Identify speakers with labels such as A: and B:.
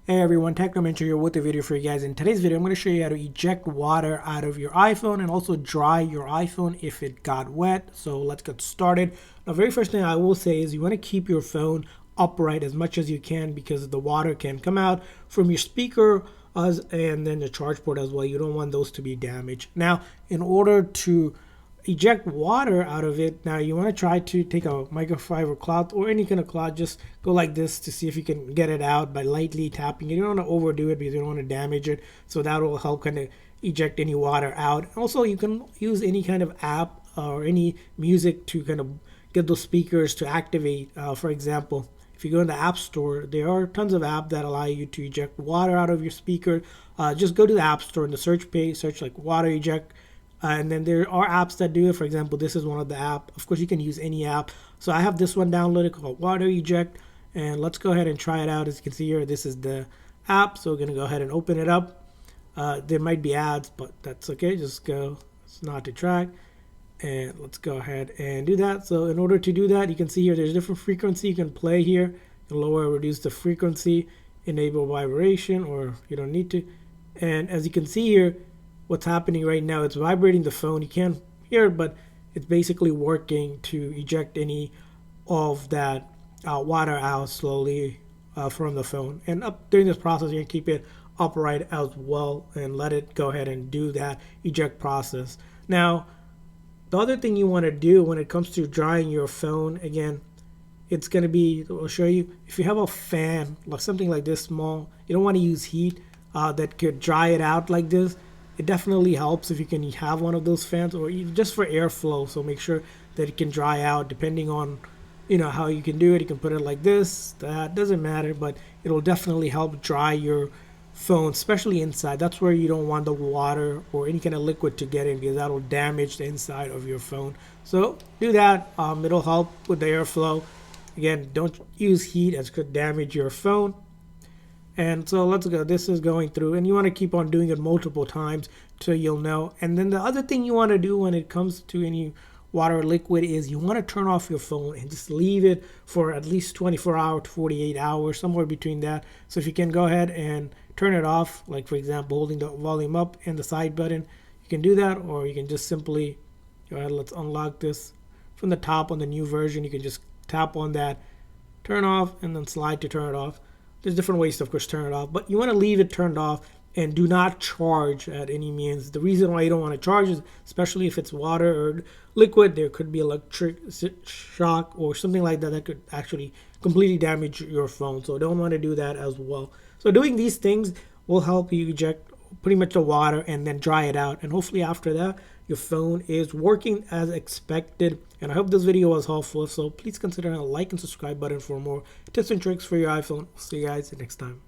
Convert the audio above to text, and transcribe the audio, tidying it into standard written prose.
A: Hey everyone, Technomentary here with a video for you guys. In today's video, I'm going to show you how to eject water out of your iPhone and also dry your iPhone if it got wet. So let's get started. The very first thing I will say is you want to keep your phone upright as much as you can because the water can come out from your speaker and then the charge port as well. You don't want those to be damaged. Now, in order to eject water out of it, now you want to try to take a microfiber cloth or any kind of cloth, just go like this to see if you can get it out by lightly tapping it. You don't want to overdo it because you don't want to damage it, so that will help kind of eject any water out. Also, you can use any kind of app or any music to kind of get those speakers to activate. For example, if you go in the App Store, there are tons of apps that allow you to eject water out of your speaker. Just go to the App Store in the search page, search like water eject, and then there are apps that do it. For example, this is one of the apps. Of course, you can use any app. So I have this one downloaded called Water Eject, and let's go ahead and try it out. As you can see here, this is the app. So we're gonna go ahead and open it up. There might be ads, but that's okay. Just go, it's not to track, and let's go ahead and do that. So in order to do that, you can see here there's different frequency you can play here. You can lower or reduce the frequency, enable vibration, or you don't need to. And as you can see here, what's happening right now, it's vibrating the phone. You can't hear it, but it's basically working to eject any of that water out slowly from the phone. And during this process, you can keep it upright as well and let it go ahead and do that eject process. Now, the other thing you want to do when it comes to drying your phone, again, it's going to be, I'll show you, if you have a fan, like something like this small, you don't want to use heat that could dry it out like this. It definitely helps if you can have one of those fans, or even just for airflow. So make sure that it can dry out depending on how you can do it. You can put it like this, that doesn't matter, but it'll definitely help dry your phone, especially inside. That's where you don't want the water or any kind of liquid to get in, because that'll damage the inside of your phone. So do that. It'll help with the airflow. Again, don't use heat as could damage your phone. And so let's go. This is going through, and you want to keep on doing it multiple times till you'll know. And then the other thing you want to do when it comes to any water or liquid is you want to turn off your phone and just leave it for at least 24 hours to 48 hours, somewhere between that. So if you can go ahead and turn it off, like for example, holding the volume up and the side button, you can do that, or you can just simply go ahead. Let's unlock this from the top on the new version. You can just tap on that, turn off, and then slide to turn it off. There's different ways to, of course, turn it off, but you want to leave it turned off and do not charge at any means. The reason why you don't want to charge is, especially if it's water or liquid, there could be electric shock or something like that that could actually completely damage your phone. So don't want to do that as well. So doing these things will help you eject pretty much the water and then dry it out. And hopefully after that, your phone is working as expected. And I hope this video was helpful. So please consider a like and subscribe button for more tips and tricks for your iPhone. See you guys next time.